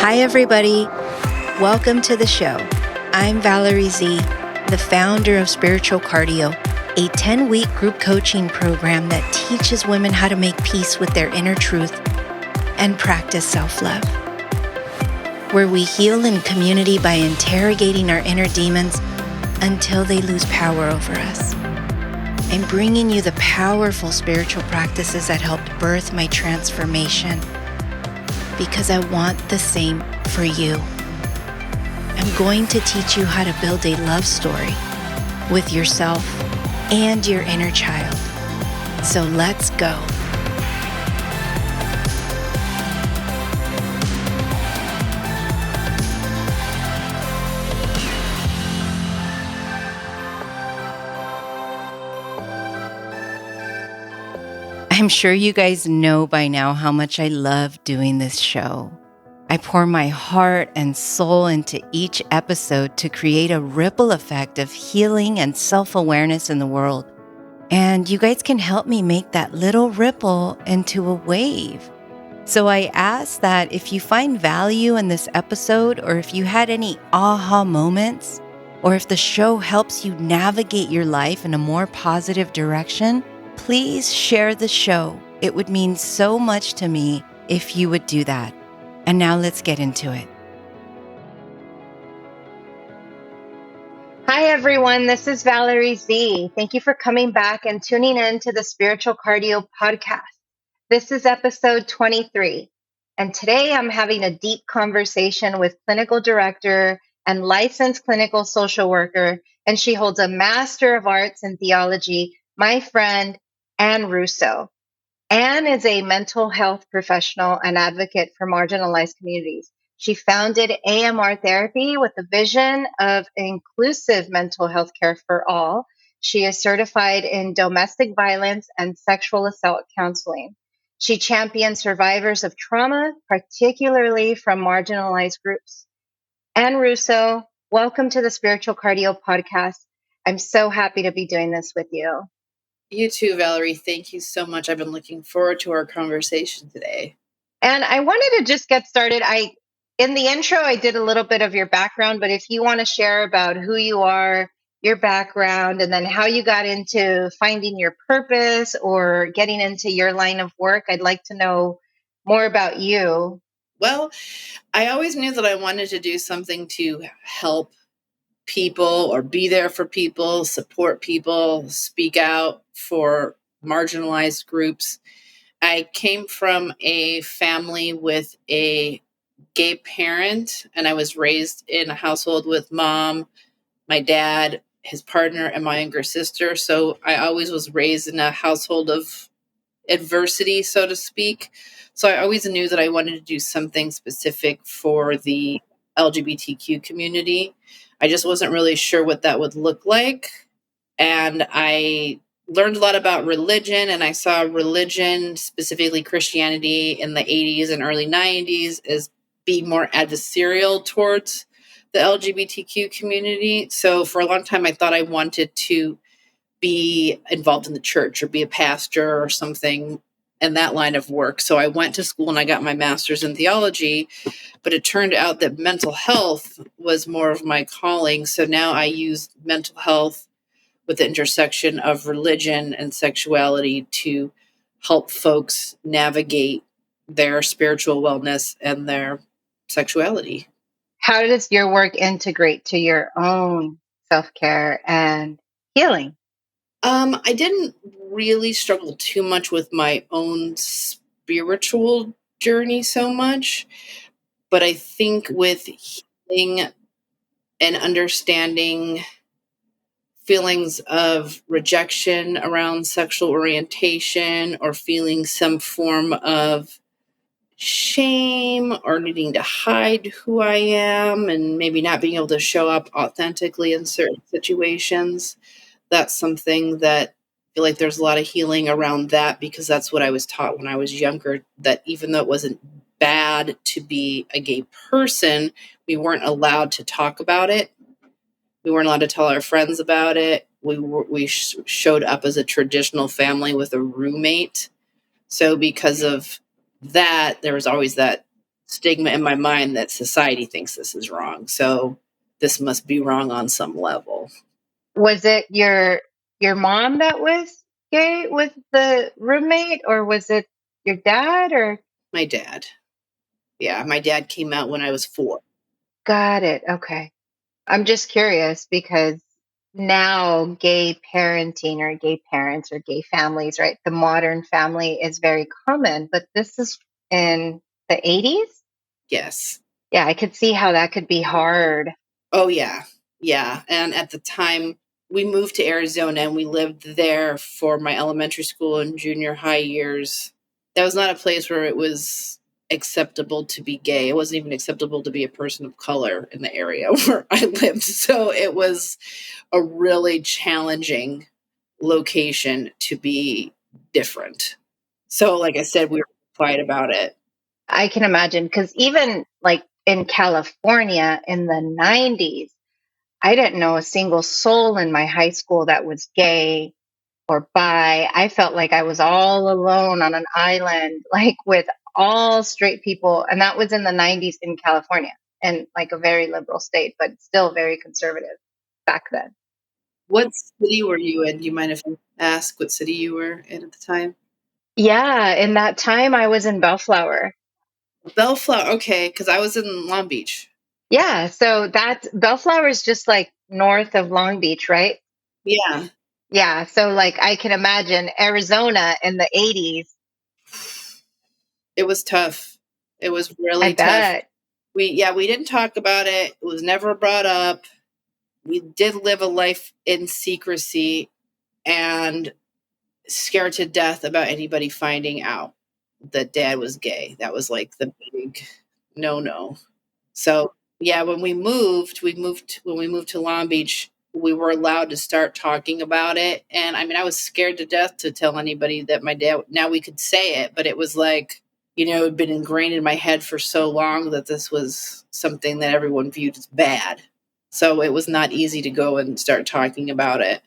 Hi, everybody. Welcome to the show. I'm Valerie Z, the founder of Spiritual Cardio, a 10-week group coaching program that teaches women how to make peace with their inner truth and practice self-love, where we heal in community by interrogating our inner demons until they lose power over us. I'm bringing you the powerful spiritual practices that helped birth my transformation because I want the same for you. I'm going to teach you how to build a love story with yourself and your inner child. So let's go. I'm sure you guys know by now how much I love doing this show. I pour my heart and soul into each episode to create a ripple effect of healing and self-awareness in the world. And you guys can help me make that little ripple into a wave. So I ask that if you find value in this episode, or if you had any aha moments, or if the show helps you navigate your life in a more positive direction, please share the show. It would mean so much to me if you would do that. And now let's get into it. Hi, everyone. This is Valerie Z. Thank you for coming back and tuning in to the Spiritual Cardio podcast. This is episode 23. And today I'm having a deep conversation with clinical director and licensed clinical social worker, and she holds a Master of Arts in Theology, my friend, Anne Russo. Anne is a mental health professional and advocate for marginalized communities. She founded AMR Therapy with the vision of inclusive mental health care for all. She is certified in domestic violence and sexual assault counseling. She champions survivors of trauma, particularly from marginalized groups. Anne Russo, welcome to the Spiritual Cardio podcast. I'm so happy to be doing this with you. You too, Valerie. Thank you so much. I've been looking forward to our conversation today. And I wanted to just get started. In the intro, I did a little bit of your background, but if you want to share about who you are, your background, and then how you got into finding your purpose or getting into your line of work, I'd like to know more about you. Well, I always knew that I wanted to do something to help people or be there for people, support people, speak out for marginalized groups. I came from a family with a gay parent, and I was raised in a household with mom, my dad, his partner, and my younger sister. So I always was raised in a household of adversity, so to speak. So I always knew that I wanted to do something specific for the LGBTQ community. I just wasn't really sure what that would look like. And I learned a lot about religion, and I saw religion, specifically Christianity, in the 80s and early 90s as being more adversarial towards the LGBTQ community. So for a long time, I thought I wanted to be involved in the church or be a pastor or something in that line of work. So I went to school and I got my master's in theology, but it turned out that mental health was more of my calling. So now I use mental health with the intersection of religion and sexuality to help folks navigate their spiritual wellness and their sexuality. How does your work integrate to your own self-care and healing? I didn't really struggle too much with my own spiritual journey so much, but I think with healing and understanding feelings of rejection around sexual orientation or feeling some form of shame or needing to hide who I am and maybe not being able to show up authentically in certain situations, that's something that I feel like there's a lot of healing around that, because that's what I was taught when I was younger, that even though it wasn't bad to be a gay person, we weren't allowed to talk about it. We weren't allowed to tell our friends about it. We showed up as a traditional family with a roommate. So because of that, there was always that stigma in my mind that society thinks this is wrong. So this must be wrong on some level. Was it your mom that was gay with the roommate, or was it your dad? Or My dad. Yeah, my dad came out when I was 4. got it. Okay. I'm just curious because now gay parenting or gay parents or gay families, right? The modern family is very common, but this is in the 80s. Yes. Yeah, I could see how that could be hard. Oh, yeah. Yeah. And at the time, we moved to Arizona and we lived there for my elementary school and junior high years. That was not a place where it was acceptable to be gay. It wasn't even acceptable to be a person of color in the area where I lived. So it was a really challenging location to be different. So, like I said, we were quiet about it. I can imagine because even like in California in the 90s, I didn't know a single soul in my high school that was gay or bi. I felt like I was all alone on an island, like with all straight people. And that was in the 90s in California, and like a very liberal state, but still very conservative back then. What city were you in? Do you mind if I ask what city you were in at the time? Yeah, in that time I was in Bellflower. Bellflower. Okay, because I was in Long Beach. Yeah, so that's Bellflower is just like north of Long Beach, right? Yeah, Yeah, so like I can imagine Arizona in the 80s. it was tough. It was I really tough. bet. We didn't talk about it. It was never brought up. We did live a life in secrecy and scared to death about anybody finding out that dad was gay. That was like the big no. So yeah, when we moved to Long Beach, we were allowed to start talking about it. And I mean, I was scared to death to tell anybody that my dad, now we could say it, but it was like, it had been ingrained in my head for so long that this was something that everyone viewed as bad. So it was not easy to go and start talking about it.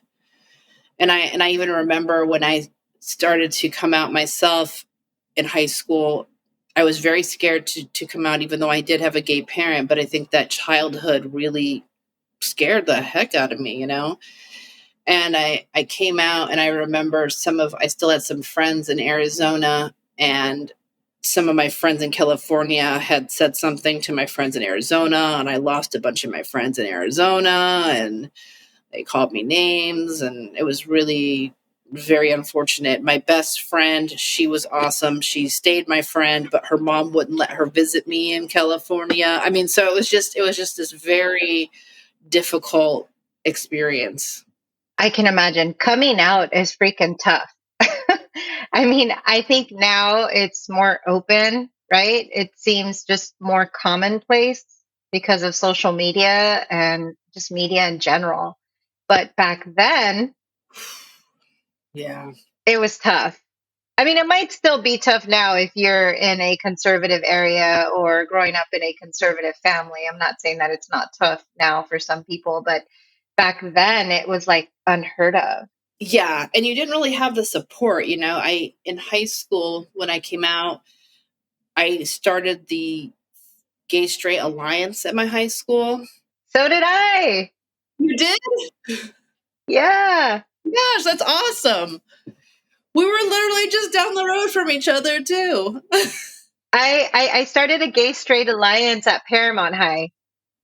And I even remember when I started to come out myself in high school, I was very scared to come out, even though I did have a gay parent. But I think that childhood really scared the heck out of me. And I came out, and I remember I still had some friends in Arizona, and some of my friends in California had said something to my friends in Arizona, and I lost a bunch of my friends in Arizona, and they called me names, and it was really very unfortunate. My best friend, she was awesome. She stayed my friend, but her mom wouldn't let her visit me in California. I mean, so it was just this very difficult experience. I can imagine coming out is freaking tough. I mean, I think now it's more open, right? It seems just more commonplace because of social media and just media in general. But back then, Yeah. it was tough. I mean, it might still be tough now if you're in a conservative area or growing up in a conservative family. I'm not saying that it's not tough now for some people, but back then it was like unheard of. Yeah, and you didn't really have the support. I in high school when I came out, I started the Gay Straight Alliance at my high school. So did I. You did? Yeah. Gosh, that's awesome. We were literally just down the road from each other too. I started a gay straight alliance at Paramount High.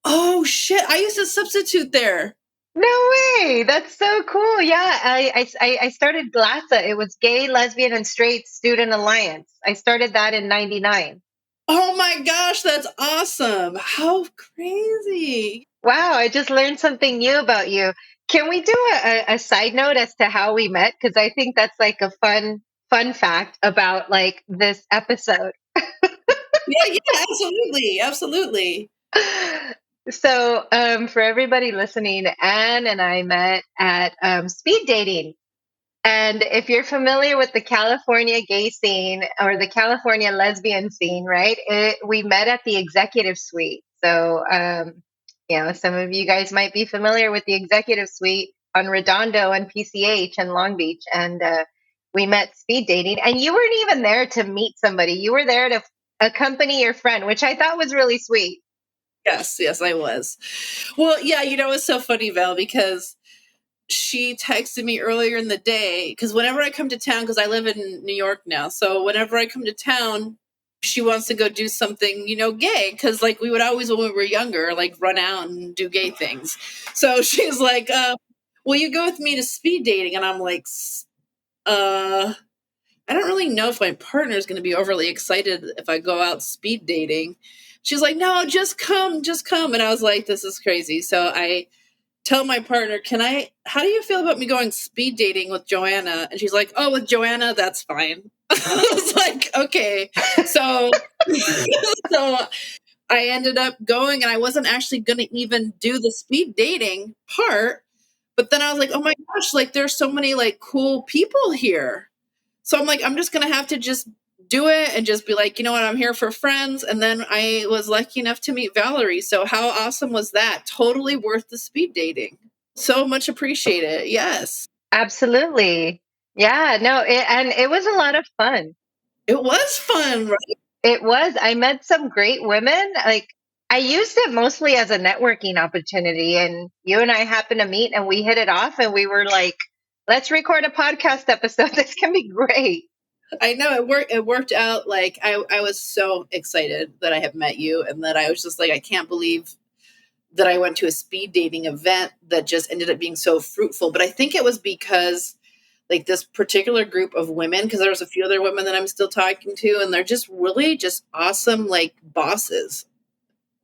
Oh shit! I used to substitute there. No way. That's so cool. Yeah. I started GLASA. It was Gay, Lesbian, and Straight Student Alliance. I started that in 99. Oh my gosh, that's awesome! How crazy! Wow. I just learned something new about you. Can we do a side note as to how we met? Because I think that's like a fun fact about like this episode. Yeah, absolutely. So, for everybody listening, Anne and I met at speed dating. And if you're familiar with the California gay scene or the California lesbian scene, right? We met at the executive suite. So, some of you guys might be familiar with the executive suite on Redondo and PCH and Long Beach. And we met speed dating. And you weren't even there to meet somebody. You were there to accompany your friend, which I thought was really sweet. Yes, I was. Well, yeah, it's so funny, Val, because she texted me earlier in the day, because whenever I come to town, because I live in New York now, so whenever I come to town, she wants to go do something, gay, because like we would always, when we were younger, like run out and do gay things. So she's like, will you go with me to speed dating? And I'm like, uh I don't really know if my partner is going to be overly excited if I go out speed dating. She's like, no, just come, just come. And I was like, this is crazy. So I tell my partner, how do you feel about me going speed dating with Joanna? And she's like, oh, with Joanna, that's fine. I was like, okay. So, so I ended up going, and I wasn't actually going to even do the speed dating part. But then I was like, oh my gosh, like there's so many like cool people here. So I'm like, I'm just going to have to just do it and just be like, you know what, I'm here for friends. And then I was lucky enough to meet Valerie. So how awesome was that? Totally worth the speed dating. So much appreciate it. Yes. Absolutely. Yeah, no, and it was a lot of fun. It was fun, right? It was. I met some great women. Like, I used it mostly as a networking opportunity, and you and I happened to meet and we hit it off, and we were like, let's record a podcast episode. This can be great. I know it worked out. Like I was so excited that I have met you, and that I was just like, I can't believe that I went to a speed dating event that just ended up being so fruitful. But I think it was because like this particular group of women, because there was a few other women that I'm still talking to, and they're just really just awesome, like bosses.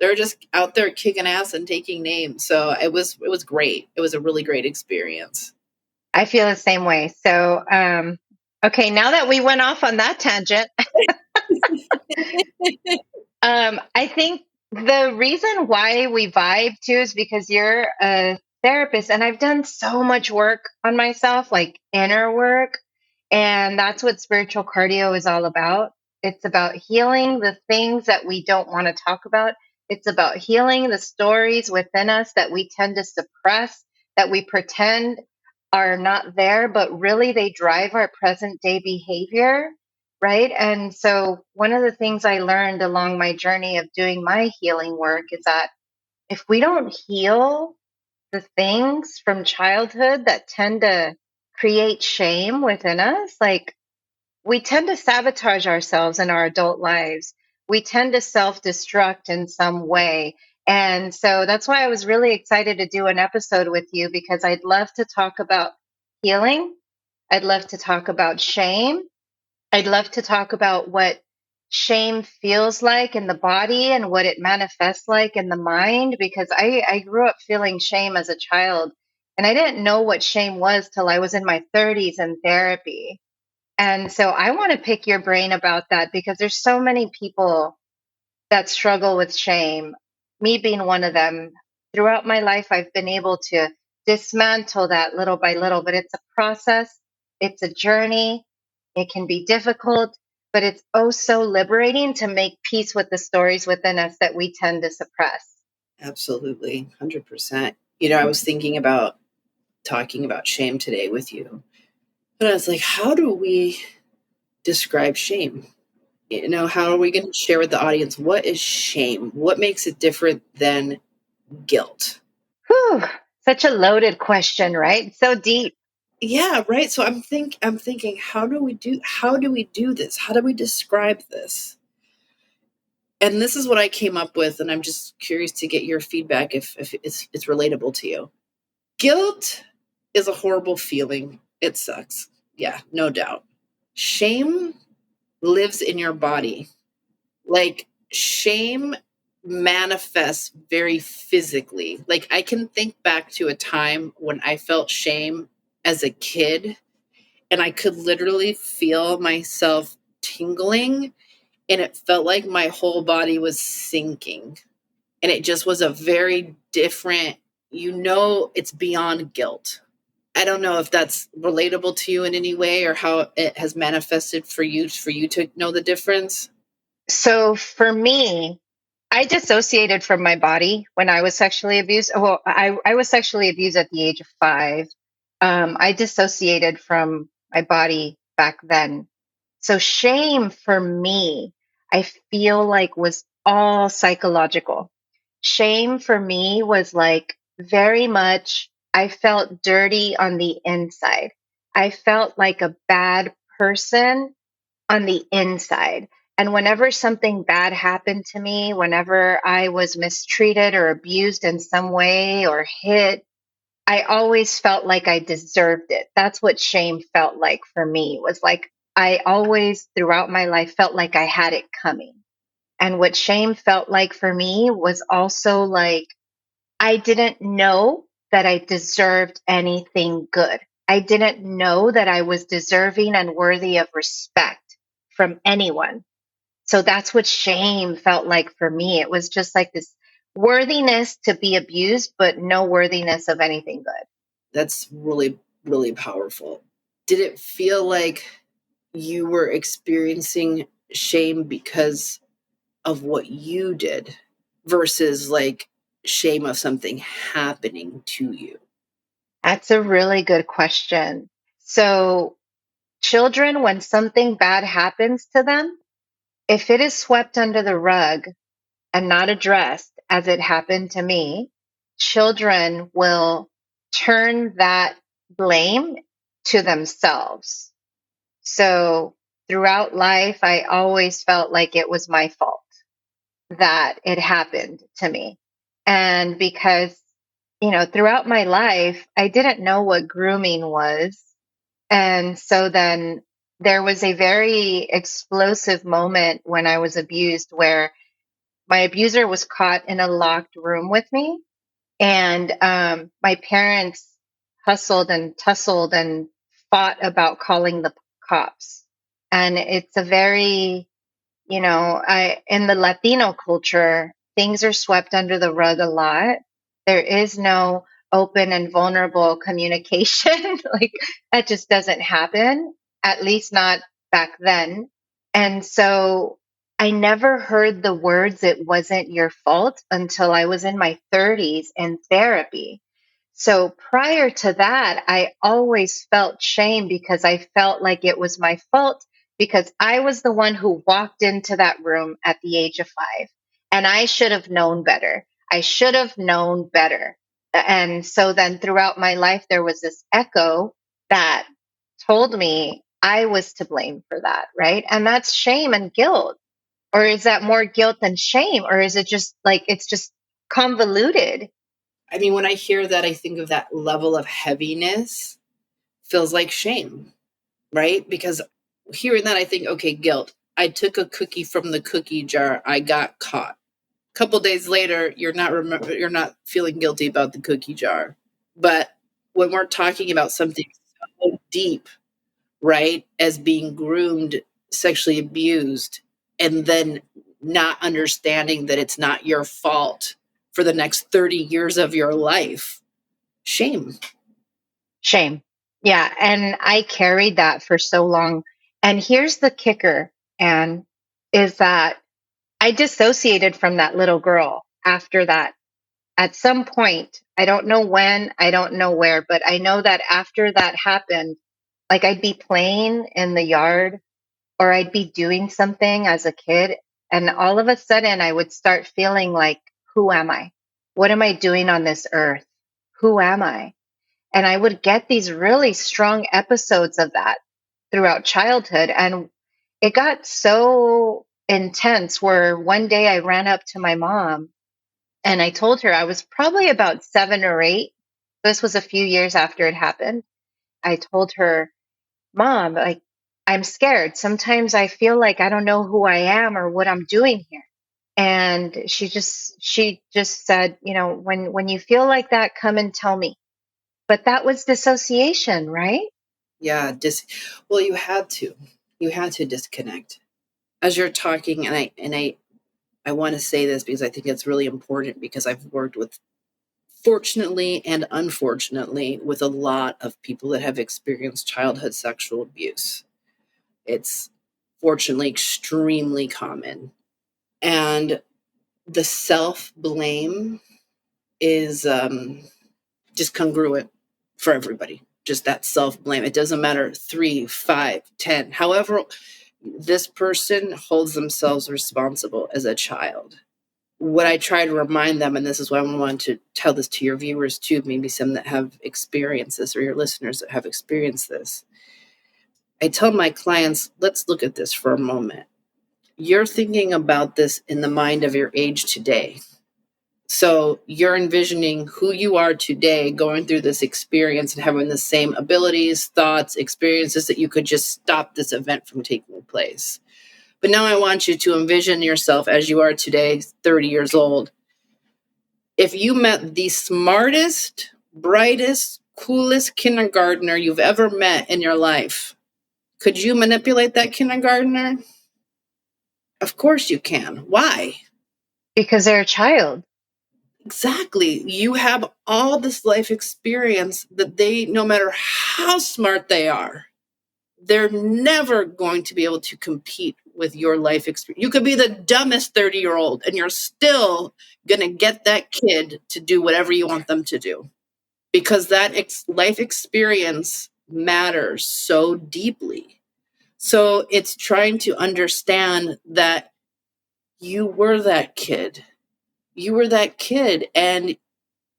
They're just out there kicking ass and taking names. So it was great. It was a really great experience. I feel the same way. So, okay, now that we went off on that tangent, I think the reason why we vibe too is because you're a therapist, and I've done so much work on myself, like inner work. And that's what spiritual cardio is all about. It's about healing the things that we don't want to talk about. It's about healing the stories within us that we tend to suppress, that we pretend are not there, but really they drive our present day behavior. Right. And so, one of the things I learned along my journey of doing my healing work is that if we don't heal the things from childhood that tend to create shame within us, like we tend to sabotage ourselves in our adult lives. We tend to self destruct in some way. And so that's why I was really excited to do an episode with you, because I'd love to talk about healing. I'd love to talk about shame. I'd love to talk about what shame feels like in the body and what it manifests like in the mind, because I grew up feeling shame as a child, and I didn't know what shame was till I was in my 30s in therapy. And so I want to pick your brain about that, because there's so many people that struggle with shame, me being one of them. Throughout my life, I've been able to dismantle that little by little, but it's a process, it's a journey. It can be difficult, but it's oh so liberating to make peace with the stories within us that we tend to suppress. Absolutely, 100%. I was thinking about talking about shame today with you. But I was like, how do we describe shame? How are we going to share with the audience what is shame? What makes it different than guilt? Whew, such a loaded question, right? So deep. Yeah, right. So I'm thinking, how do we do this? How do we describe this? And this is what I came up with, and I'm just curious to get your feedback if it's relatable to you. Guilt is a horrible feeling. It sucks. Yeah, no doubt. Shame lives in your body. Like shame manifests very physically. Like I can think back to a time when I felt shame as a kid, and I could literally feel myself tingling, and it felt like my whole body was sinking. And it just was a very different, it's beyond guilt. I don't know if that's relatable to you in any way, or how it has manifested for you to know the difference. So for me, I dissociated from my body when I was sexually abused. Well, I was sexually abused at the age of 5. I dissociated from my body back then. So shame for me, I feel like was all psychological. Shame for me was like very much, I felt dirty on the inside. I felt like a bad person on the inside. And whenever something bad happened to me, whenever I was mistreated or abused in some way or hit, I always felt like I deserved it. That's what shame felt like for me. Was like I always throughout my life felt like I had it coming. And what shame felt like for me was also like I didn't know that I deserved anything good. I didn't know that I was deserving and worthy of respect from anyone. So that's what shame felt like for me. It was just like this worthiness to be abused, but no worthiness of anything good. That's really, really powerful. Did it feel like you were experiencing shame because of what you did versus like shame of something happening to you? That's a really good question. So, children, when something bad happens to them, if it is swept under the rug and not addressed as it happened to me, children will turn that blame to themselves. So, throughout life, I always felt like it was my fault that it happened to me. And because, throughout my life, I didn't know what grooming was. And so then there was a very explosive moment when I was abused where my abuser was caught in a locked room with me. And my parents hustled and tussled and fought about calling the cops. And it's a very I in the Latino culture, things are swept under the rug a lot. There is no open and vulnerable communication. Like that just doesn't happen, at least not back then. And so I never heard the words, "it wasn't your fault," until I was in my 30s in therapy. So prior to that, I always felt shame because I felt like it was my fault because I was the one who walked into that room at the age of 5 and I should have known better. I should have known better. And so then throughout my life, there was this echo that told me I was to blame for that, right? And that's shame and guilt. Or is that more guilt than shame? Or is it just like it's just convoluted? I mean, when I hear that, I think of that level of heaviness feels like shame, right? Because hearing that, I think, okay, guilt. I took a cookie from the cookie jar. I got caught. A couple days later, you're not feeling guilty about the cookie jar. But when we're talking about something so deep, right, as being groomed, sexually abused, and then not understanding that it's not your fault for the next 30 years of your life, shame. Shame. Yeah. And I carried that for so long. And here's the kicker, Anne, is that I dissociated from that little girl after that. At some point, I don't know when, I don't know where, but I know that after that happened, like I'd be playing in the yard or I'd be doing something as a kid. And all of a sudden, I would start feeling like, who am I? What am I doing on this earth? Who am I? And I would get these really strong episodes of that throughout childhood. And it got so intense where one day I ran up to my mom and I told her I was probably about 7 or 8. This was a few years after it happened. I told her, Mom, like, I'm scared. Sometimes I feel like I don't know who I am or what I'm doing here. And she just said, when you feel like that, come and tell me. But that was dissociation, right? Yeah, well, you had to disconnect as you're talking, and I want to say this because I think it's really important because I've worked with, fortunately and unfortunately, with a lot of people that have experienced childhood sexual abuse. It's fortunately extremely common. And the self blame is just congruent for everybody. Just that self blame. It doesn't matter 3, 5, 10, however this person holds themselves responsible as a child. What I try to remind them, and this is why I want to tell this to your viewers too, maybe some that have experienced this or your listeners that have experienced this. I tell my clients, let's look at this for a moment. You're thinking about this in the mind of your age today. So you're envisioning who you are today going through this experience and having the same abilities, thoughts, experiences that you could just stop this event from taking place. But now I want you to envision yourself as you are today, 30 years old. If you met the smartest, brightest, coolest kindergartner you've ever met in your life, could you manipulate that kindergartner? Of course you can. Why? Because they're a child. Exactly. You have all this life experience that they, no matter how smart they are, they're never going to be able to compete with your life experience. You could be the dumbest 30-year-old and you're still going to get that kid to do whatever you want them to do because that life experience matters so deeply. So it's trying to understand that you were that kid. You were that kid, and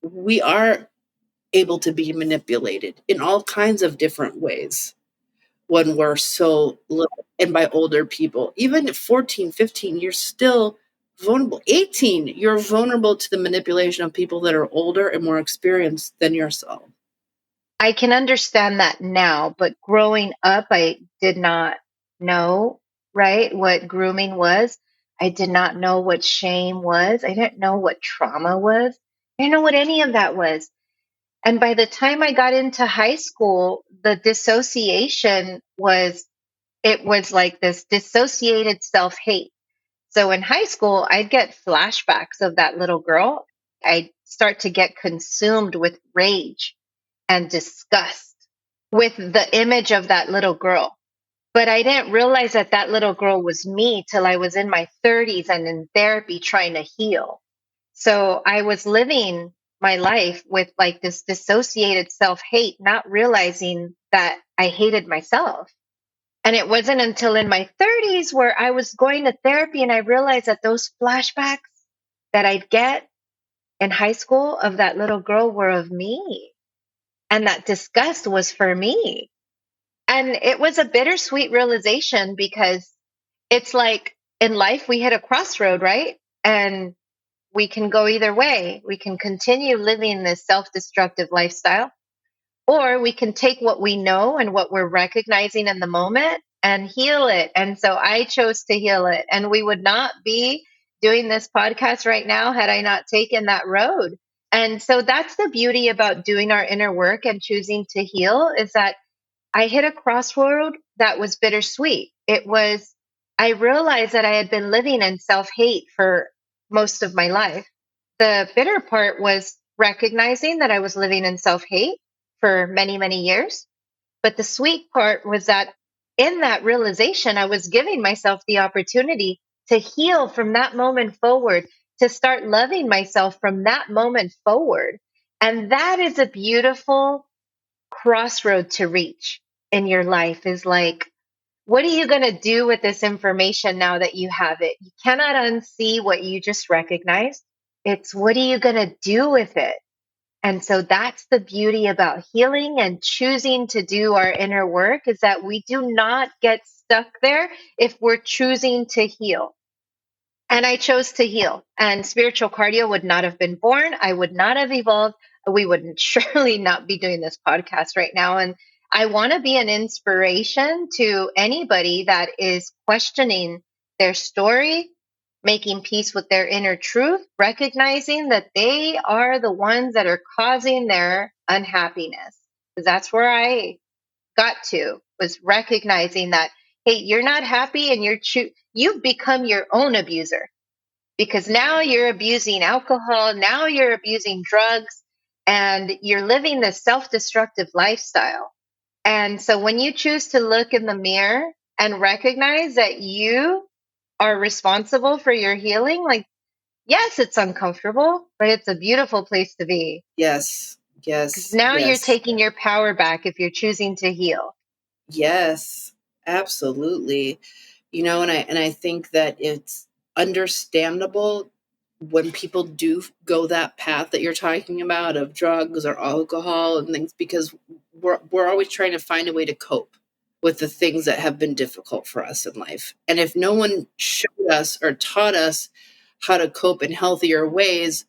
we are able to be manipulated in all kinds of different ways when we're so little and by older people. Even at 14, 15, you're still vulnerable. 18, you're vulnerable to the manipulation of people that are older and more experienced than yourself. I can understand that now, but growing up, I did not know, right, what grooming was. I did not know what shame was. I didn't know what trauma was. I didn't know what any of that was. And by the time I got into high school, the dissociation was, it was like this dissociated self hate. So in high school, I'd get flashbacks of that little girl. I'd start to get consumed with rage and disgust with the image of that little girl. But I didn't realize that that little girl was me till I was in my 30s and in therapy trying to heal. So I was living my life with like this dissociated self hate, not realizing that I hated myself. And it wasn't until in my 30s where I was going to therapy and I realized that those flashbacks that I'd get in high school of that little girl were of me. And that disgust was for me. And it was a bittersweet realization because it's like in life, we hit a crossroad, right? And we can go either way. We can continue living this self destructive lifestyle, or we can take what we know and what we're recognizing in the moment and heal it. And so I chose to heal it. And we would not be doing this podcast right now had I not taken that road. And so that's the beauty about doing our inner work and choosing to heal is that I hit a crossroad that was bittersweet. It was, I realized that I had been living in self hate for most of my life. The bitter part was recognizing that I was living in self hate for many, many years. But the sweet part was that in that realization, I was giving myself the opportunity to heal from that moment forward, to start loving myself from that moment forward. And that is a beautiful crossroad to reach in your life is like, what are you going to do with this information now that you have it? You cannot unsee what you just recognized. It's what are you going to do with it? And so that's the beauty about healing and choosing to do our inner work is that we do not get stuck there if we're choosing to heal. And I chose to heal. And spiritual cardio would not have been born. I would not have evolved. We would surely not be doing this podcast right now. And I want to be an inspiration to anybody that is questioning their story, making peace with their inner truth, recognizing that they are the ones that are causing their unhappiness. Because that's where I got to was recognizing that, hey, you're not happy and you've become your own abuser because now you're abusing alcohol, now you're abusing drugs, and you're living this self destructive lifestyle. And so when you choose to look in the mirror and recognize that you are responsible for your healing, like, yes, it's uncomfortable, but it's a beautiful place to be. Yes, Because yes, now you're yes, taking your power back if you're choosing to heal. yes, absolutely. And I think that it's understandable when people do go that path that you're talking about of drugs or alcohol and things, because we're always trying to find a way to cope with the things that have been difficult for us in life. And if no one showed us or taught us how to cope in healthier ways,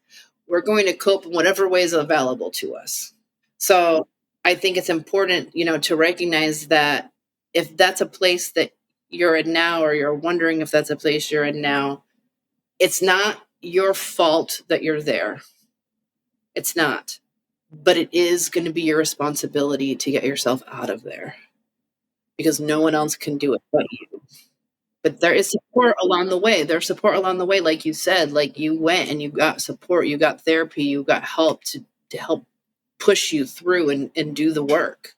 we're going to cope in whatever ways available to us. So I think it's important, to recognize that if that's a place that you're in now, or you're wondering if that's a place you're in now, it's not your fault that you're there. It's not. But it is going to be your responsibility to get yourself out of there, because no one else can do it but you. But there is support along the way. There's support along the way, like you said, like you went and you got support, you got therapy, you got help to help push you through and do the work.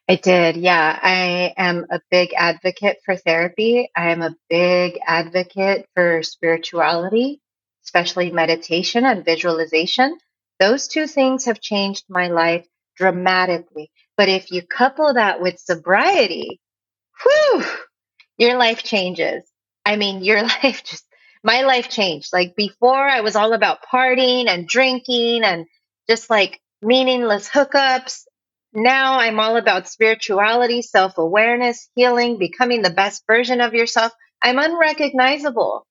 I did. Yeah. I am a big advocate for therapy. I am a big advocate for spirituality, especially meditation and visualization. Those two things have changed my life dramatically. But if you couple that with sobriety, whew, your life changes. I mean, your life just, my life changed. Like before, I was all about partying and drinking and just like meaningless hookups. Now I'm all about spirituality, self awareness, healing, becoming the best version of yourself. I'm unrecognizable.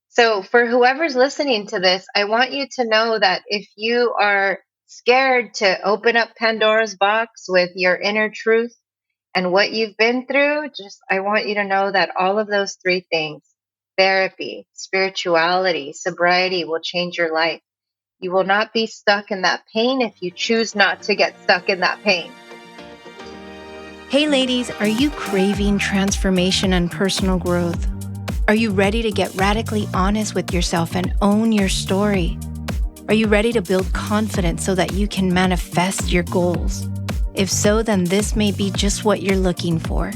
So, for whoever's listening to this, I want you to know that if you are scared to open up Pandora's box with your inner truth, and what you've been through, just I want you to know that all of those three things, therapy, spirituality, sobriety, will change your life. You will not be stuck in that pain if you choose not to get stuck in that pain. Hey ladies, are you craving transformation and personal growth? Are you ready to get radically honest with yourself and own your story? Are you ready to build confidence so that you can manifest your goals? If so, then this may be just what you're looking for.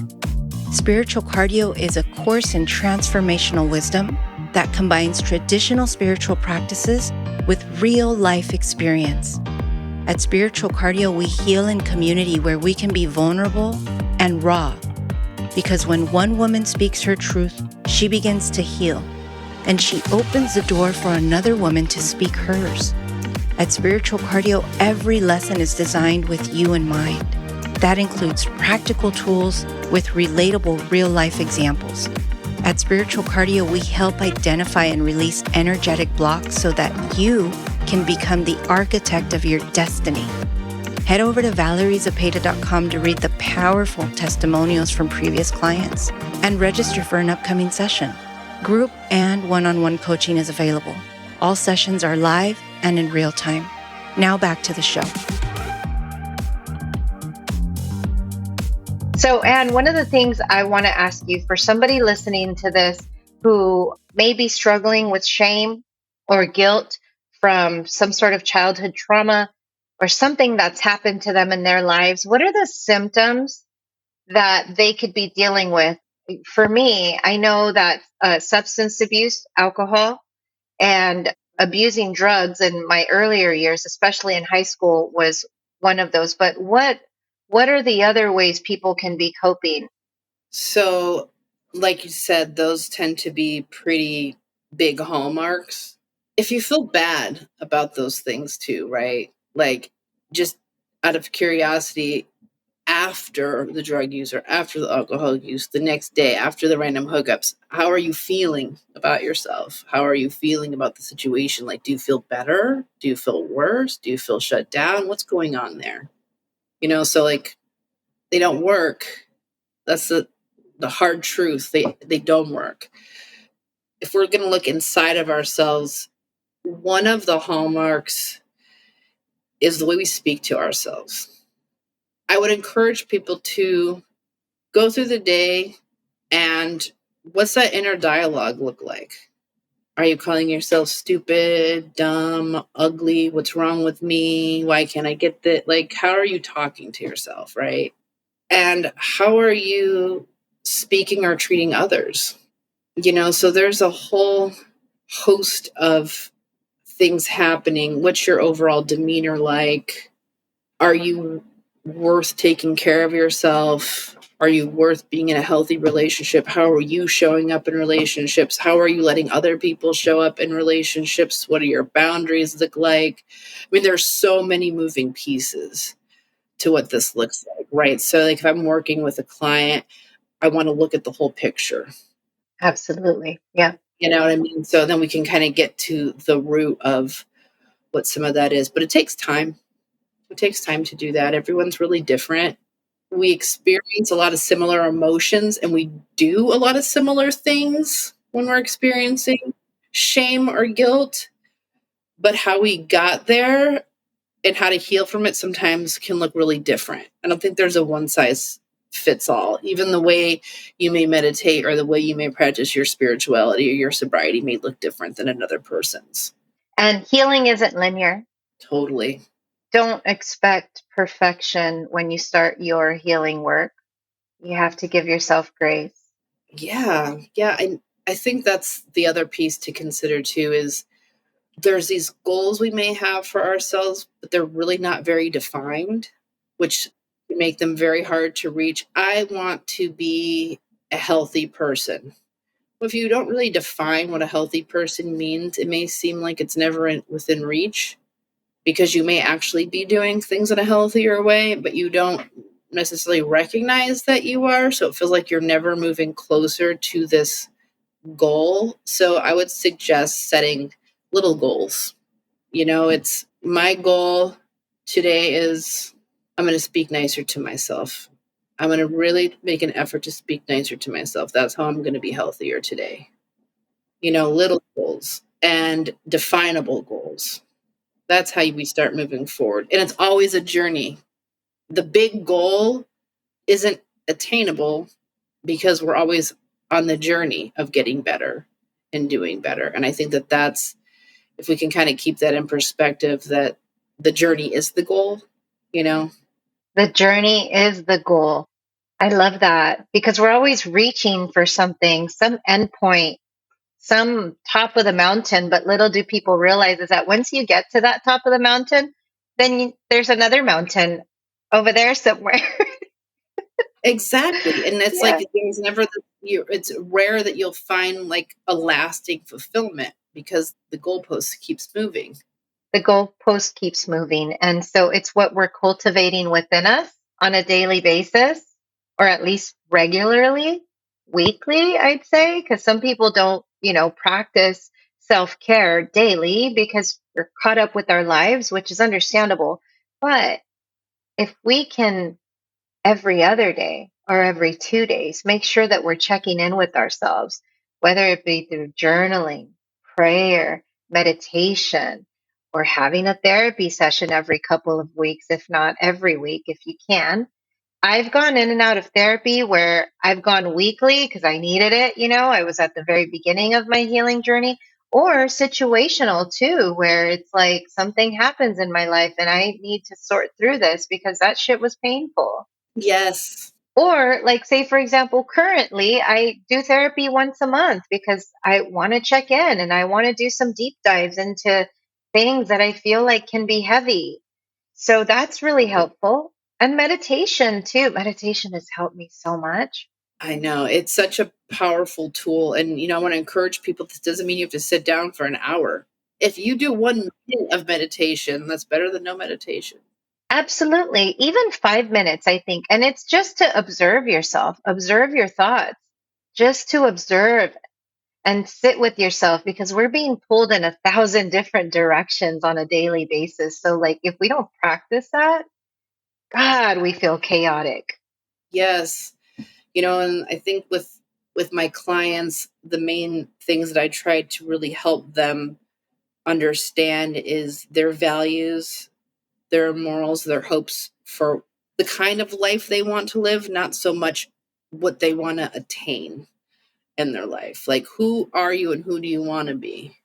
Spiritual Cardio is a course in transformational wisdom that combines traditional spiritual practices with real life experience. At Spiritual Cardio, we heal in community where we can be vulnerable and raw. Because when one woman speaks her truth, she begins to heal, and she opens the door for another woman to speak hers. At Spiritual Cardio, every lesson is designed with you in mind. That includes practical tools with relatable real-life examples. At Spiritual Cardio, we help identify and release energetic blocks so that you can become the architect of your destiny. Head over to valeriezapeta.com to read the powerful testimonials from previous clients and register for an upcoming session. Group and one-on-one coaching is available. All sessions are live and in real time. Now back to the show. So, Anne, one of the things I want to ask you, for somebody listening to this who may be struggling with shame or guilt from some sort of childhood trauma or something that's happened to them in their lives, what are the symptoms that they could be dealing with? For me, I know that substance abuse, alcohol, and abusing drugs in my earlier years, especially in high school, was one of those. But what are the other ways people can be coping? So, like you said, those tend to be pretty big hallmarks. If you feel bad about those things too, right? Like, just out of curiosity, after the drug use or after the alcohol use, the next day, after the random hookups, how are you feeling about yourself? How are you feeling about the situation? Like, do you feel better? Do you feel worse? Do you feel shut down? What's going on there? So like, they don't work. That's the hard truth. They don't work. If we're going to look inside of ourselves, one of the hallmarks is the way we speak to ourselves. I would encourage people to go through the day and what's that inner dialogue look like? Are you calling yourself stupid, dumb, ugly? What's wrong with me? Why can't I get that? Like, how are you talking to yourself, right? And how are you speaking or treating others? So there's a whole host of things happening. What's your overall demeanor like? Are you worth taking care of yourself? Are you worth being in a healthy relationship? How are you showing up in relationships? How are you letting other people show up in relationships? What do your boundaries look like? I mean, there's so many moving pieces to what this looks like, right? So, like, if I'm working with a client, I want to look at the whole picture. Absolutely. Yeah. You know what I mean? So then we can kind of get to the root of what some of that is. But it takes time. It takes time to do that. Everyone's really different. We experience a lot of similar emotions and we do a lot of similar things when we're experiencing shame or guilt. But how we got there and how to heal from it sometimes can look really different. I don't think there's a one size fits all. Even the way you may meditate or the way you may practice your spirituality or your sobriety may look different than another person's. And healing isn't linear. Totally. Don't expect perfection when you start your healing work. You have to give yourself grace. Yeah. Yeah. And I think that's the other piece to consider too is there's these goals we may have for ourselves, but they're really not very defined, which make them very hard to reach. I want to be a healthy person. Well, if you don't really define what a healthy person means, it may seem like it's never within reach because you may actually be doing things in a healthier way, but you don't necessarily recognize that you are. So it feels like you're never moving closer to this goal. So I would suggest setting little goals. You know, it's my goal today is I'm going to speak nicer to myself. I'm going to really make an effort to speak nicer to myself. That's how I'm going to be healthier today. You know, little goals and definable goals. That's how we start moving forward. And it's always a journey. The big goal isn't attainable because we're always on the journey of getting better and doing better. And I think that that's, if we can kind of keep that in perspective, that the journey is the goal, you know? The journey is the goal. I love that because we're always reaching for something, some endpoint, some top of the mountain. But little do people realize is that once you get to that top of the mountain, then there's another mountain over there somewhere. Exactly. And it's Yeah. like, there's never, it's rare that you'll find like a lasting fulfillment because the goalpost keeps moving. The goalpost keeps moving. And so it's what we're cultivating within us on a daily basis, or at least regularly, weekly, I'd say, because some people don't, practice self care daily because we're caught up with our lives, which is understandable. But if we can every other day or every 2 days, make sure that we're checking in with ourselves, whether it be through journaling, prayer, meditation, or having a therapy session every couple of weeks, if not every week, if you can. I've gone in and out of therapy where I've gone weekly because I needed it. I was at the very beginning of my healing journey, or situational too, where it's like something happens in my life and I need to sort through this because that shit was painful. Yes. Or, like, say, for example, currently I do therapy once a month because I want to check in and I want to do some deep dives into things that I feel like can be heavy. So that's really helpful. And meditation, too. Meditation has helped me so much. I know. It's such a powerful tool. And, I want to encourage people, this doesn't mean you have to sit down for an hour. If you do 1 minute of meditation, that's better than no meditation. Absolutely. Even 5 minutes, I think. And it's just to observe yourself, observe your thoughts, just to observe and sit with yourself because we're being pulled in 1,000 different directions on a daily basis. So, like, if we don't practice that, God, we feel chaotic. Yes. And I think with my clients, the main things that I try to really help them understand is their values, their morals, their hopes for the kind of life they want to live, not so much what they want to attain in their life. Like, who are you and who do you want to be?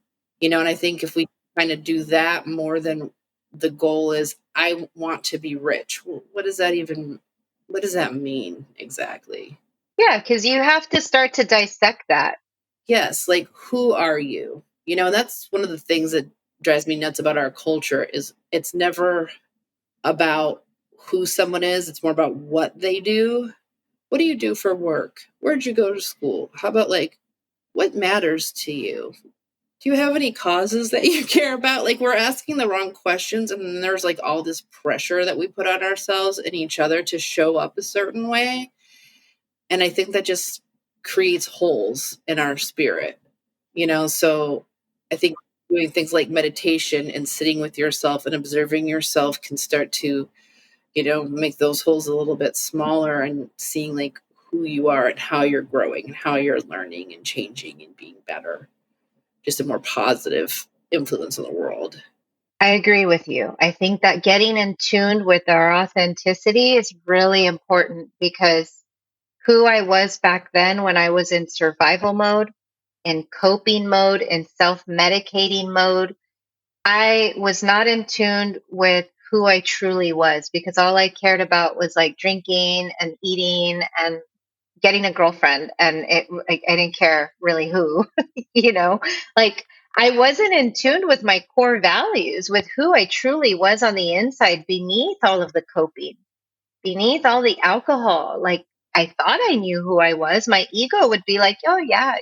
And I think if we kind of do that more than the goal is, I want to be rich. Well, what does that mean exactly? Yeah, because you have to start to dissect that. Yes, like, who are you? That's one of the things that drives me nuts about our culture is it's never about who someone is, it's more about what they do, What do you do for work? Where'd you go to school? How about like, what matters to you? Do you have any causes that you care about? Like, we're asking the wrong questions, and then there's like all this pressure that we put on ourselves and each other to show up a certain way. And I think that just creates holes in our spirit, So I think doing things like meditation and sitting with yourself and observing yourself can start to, make those holes a little bit smaller, and seeing like who you are and how you're growing and how you're learning and changing and being better, just a more positive influence on the world. I agree with you. I think that getting in tune with our authenticity is really important because who I was back then when I was in survival mode, in coping mode, in self medicating mode, I was not in tune with who I truly was because all I cared about was like drinking and eating and getting a girlfriend. And I didn't care really who, you know, like I wasn't in tune with my core values, with who I truly was on the inside beneath all of the coping, beneath all the alcohol. Like I thought I knew who I was. My ego would be like, oh, yeah,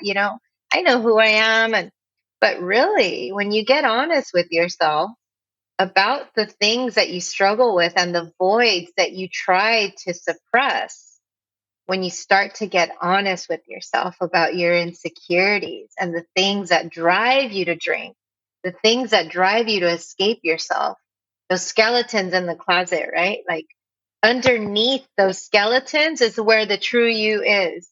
I know who I am. But really, when you get honest with yourself, about the things that you struggle with and the voids that you try to suppress, when you start to get honest with yourself about your insecurities and the things that drive you to drink, the things that drive you to escape yourself, those skeletons in the closet, right? Like underneath those skeletons is where the true you is.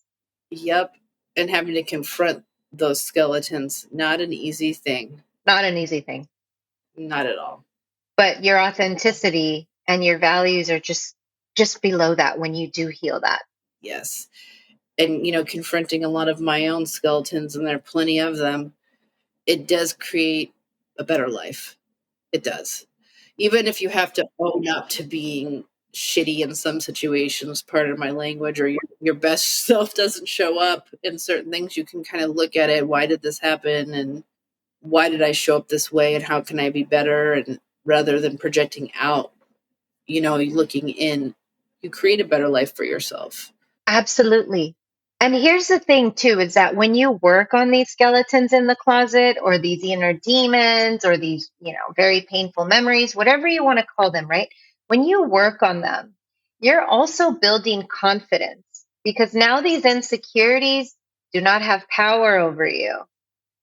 Yep. And having to confront those skeletons, not an easy thing. Not an easy thing. Not at all. But your authenticity and your values are just below that when you do heal that. Yes. And, confronting a lot of my own skeletons, and there are plenty of them, it does create a better life. It does. Even if you have to own up to being shitty in some situations, part of my language, or your best self doesn't show up in certain things, you can kind of look at it. Why did this happen? And why did I show up this way? And how can I be better? And rather than projecting out, looking in, you create a better life for yourself. Absolutely. And here's the thing, too, is that when you work on these skeletons in the closet or these inner demons or these, very painful memories, whatever you want to call them, right? When you work on them, you're also building confidence because now these insecurities do not have power over you.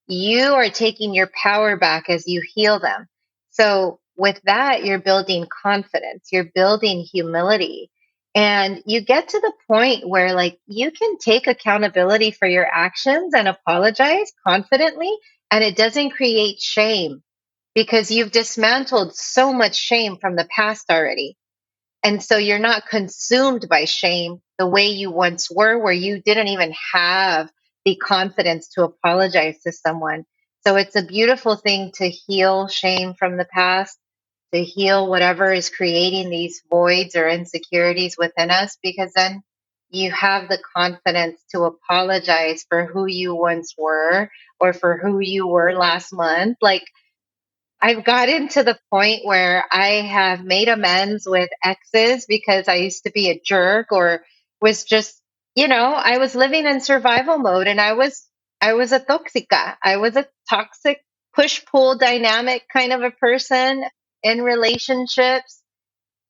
You are taking your power back as you heal them. So, with that, you're building confidence, you're building humility. And you get to the point where, like, you can take accountability for your actions and apologize confidently, and it doesn't create shame because you've dismantled so much shame from the past already. And so you're not consumed by shame the way you once were, where you didn't even have the confidence to apologize to someone. So it's a beautiful thing to heal shame from the past, to heal whatever is creating these voids or insecurities within us, because then you have the confidence to apologize for who you once were or for who you were last month. Like, I've gotten to the point where I have made amends with exes because I used to be a jerk or was just, I was living in survival mode and I was a toxica. I was a toxic push pull dynamic kind of a person in relationships.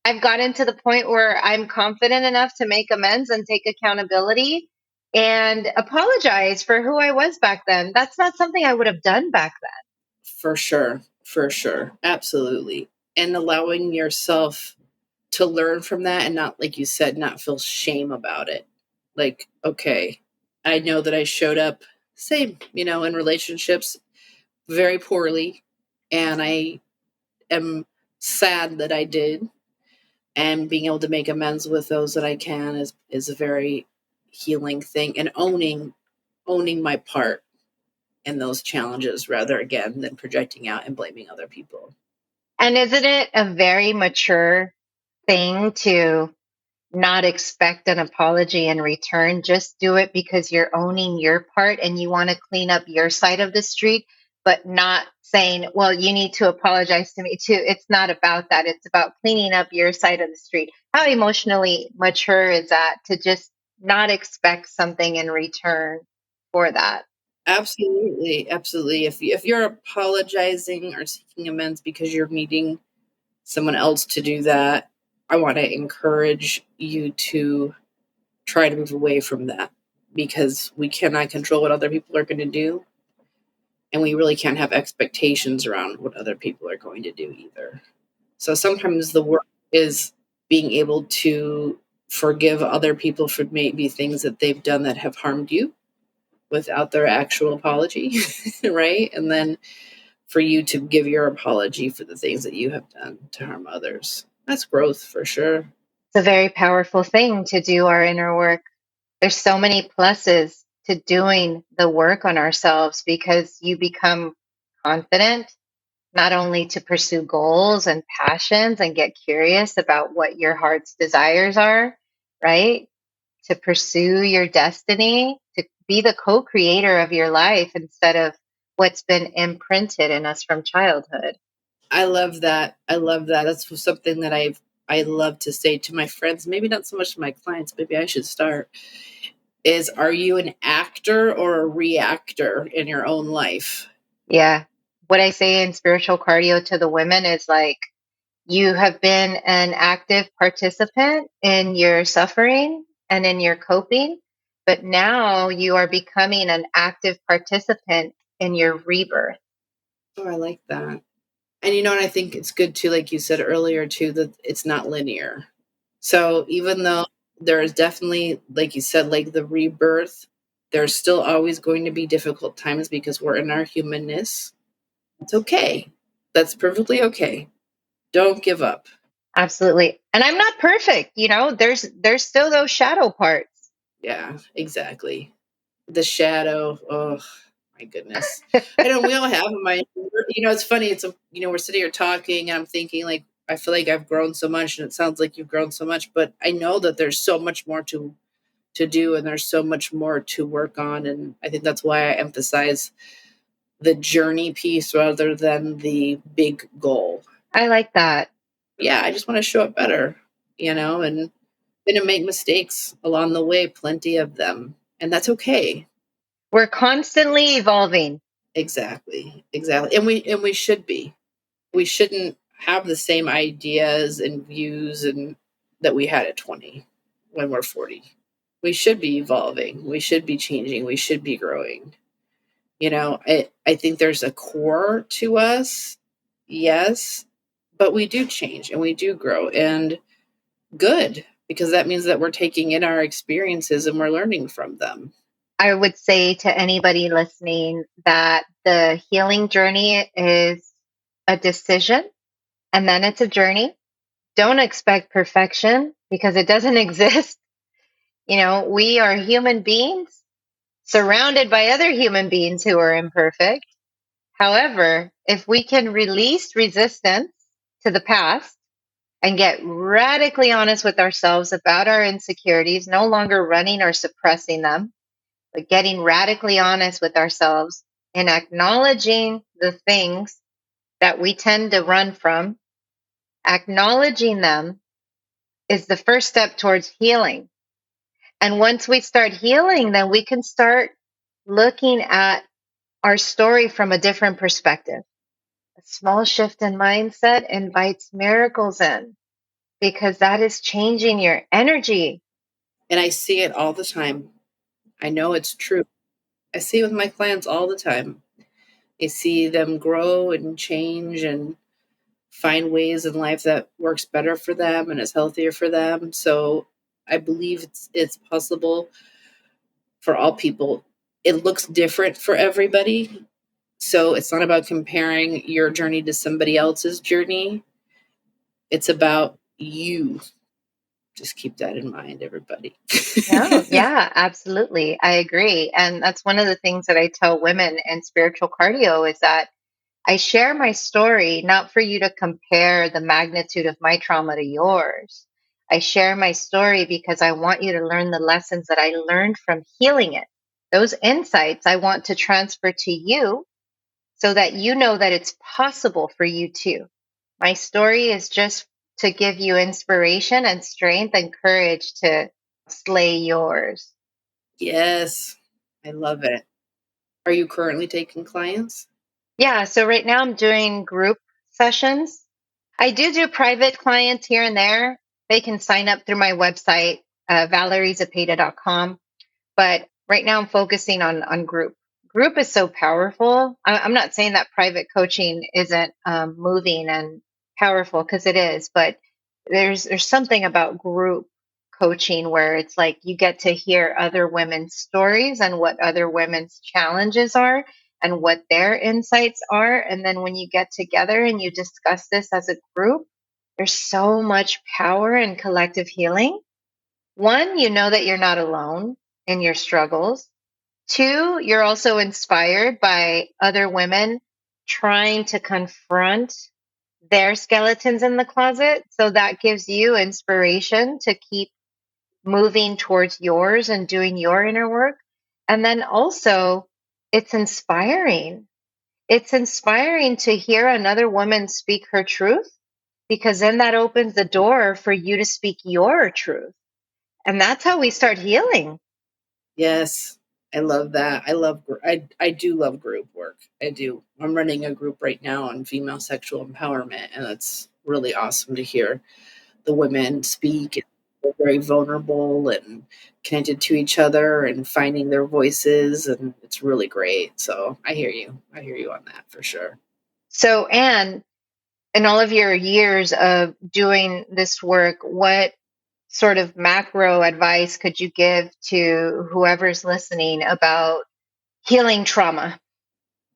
I've gotten to the point where I'm confident enough to make amends and take accountability and apologize for who I was back then. That's not something I would have done back then. For sure. For sure. Absolutely. And allowing yourself to learn from that and not, like you said, not feel shame about it. Like, okay, I know that I showed up same, in relationships very poorly. And I am sad that I did. And being able to make amends with those that I can is a very healing thing. And owning my part in those challenges rather, again, than projecting out and blaming other people. And isn't it a very mature thing to not expect an apology in return? Just do it because you're owning your part and you want to clean up your side of the street, but not saying, well, you need to apologize to me too. It's not about that. It's about cleaning up your side of the street. How emotionally mature is that to just not expect something in return for that. Absolutely, absolutely. If you're apologizing or seeking amends because you're needing someone else to do that, I want to encourage you to try to move away from that, because we cannot control what other people are going to do, and we really can't have expectations around what other people are going to do either. So sometimes the work is being able to forgive other people for maybe things that they've done that have harmed you without their actual apology, right? And then for you to give your apology for the things that you have done to harm others. That's growth for sure. It's a very powerful thing to do our inner work. There's so many pluses to doing the work on ourselves because you become confident not only to pursue goals and passions and get curious about what your heart's desires are, right? To pursue your destiny, to be the co creator of your life instead of what's been imprinted in us from childhood. I love that. I love that. That's something that I love to say to my friends, maybe not so much to my clients, maybe I should start, is are you an actor or a reactor in your own life? Yeah. What I say in spiritual cardio to the women is like, you have been an active participant in your suffering and in your coping, but now you are becoming an active participant in your rebirth. Oh, I like that. And and I think it's good too, like you said earlier too, that it's not linear. So even though there is definitely, like you said, like the rebirth, there's still always going to be difficult times because we're in our humanness. It's okay. That's perfectly okay. Don't give up. Absolutely. And I'm not perfect, there's still those shadow parts. Yeah, exactly. The shadow. Oh my goodness. I know we all have them. It's funny. We're sitting here talking and I'm thinking like, I feel like I've grown so much and it sounds like you've grown so much, but I know that there's so much more to do and there's so much more to work on. And I think that's why I emphasize the journey piece rather than the big goal. I like that. Yeah, I just want to show up better, and going to make mistakes along the way, plenty of them. And that's okay. We're constantly evolving. Exactly. Exactly. And we should be. We shouldn't have the same ideas and views and that we had at 20 when we're 40. We should be evolving. We should be changing. We should be growing. I think there's a core to us. Yes, but we do change and we do grow, and good, because that means that we're taking in our experiences and we're learning from them. I would say to anybody listening that the healing journey is a decision and then it's a journey. Don't expect perfection because it doesn't exist. We are human beings surrounded by other human beings who are imperfect. However, if we can release resistance to the past and get radically honest with ourselves about our insecurities, no longer running or suppressing them, but getting radically honest with ourselves and acknowledging the things that we tend to run from, acknowledging them is the first step towards healing. And once we start healing, then we can start looking at our story from a different perspective. A small shift in mindset invites miracles in because that is changing your energy. And I see it all the time. I know it's true. I see it with my clients all the time. I see them grow and change and find ways in life that works better for them and is healthier for them. So I believe it's possible for all people. It looks different for everybody. So it's not about comparing your journey to somebody else's journey. It's about you. Just keep that in mind, everybody. No, yeah, absolutely. I agree. And that's one of the things that I tell women in spiritual cardio is that I share my story not for you to compare the magnitude of my trauma to yours. I share my story because I want you to learn the lessons that I learned from healing it. Those insights I want to transfer to you so that you know that it's possible for you too. My story is just to give you inspiration and strength and courage to slay yours. Yes, I love it. Are you currently taking clients? Yeah, so right now I'm doing group sessions. I do private clients here and there. They can sign up through my website, valeriezapeta.com. But right now I'm focusing on group. Group is so powerful. I'm not saying that private coaching isn't moving and powerful, because it is, but there's something about group coaching where it's like you get to hear other women's stories and what other women's challenges are and what their insights are. And then when you get together and you discuss this as a group, there's so much power and collective healing. One, you know that you're not alone in your struggles. Two, you're also inspired by other women trying to confront their skeletons in the closet. So that gives you inspiration to keep moving towards yours and doing your inner work. And then also, it's inspiring. It's inspiring to hear another woman speak her truth, because then that opens the door for you to speak your truth. And that's how we start healing. Yes, I love that. I do love group work. I do. I'm running a group right now on female sexual empowerment, and it's really awesome to hear the women speak. They're very vulnerable and connected to each other and finding their voices, and it's really great. So I hear you. I hear you on that for sure. So, Anne, in all of your years of doing this work, what sort of macro advice could you give to whoever's listening about healing trauma?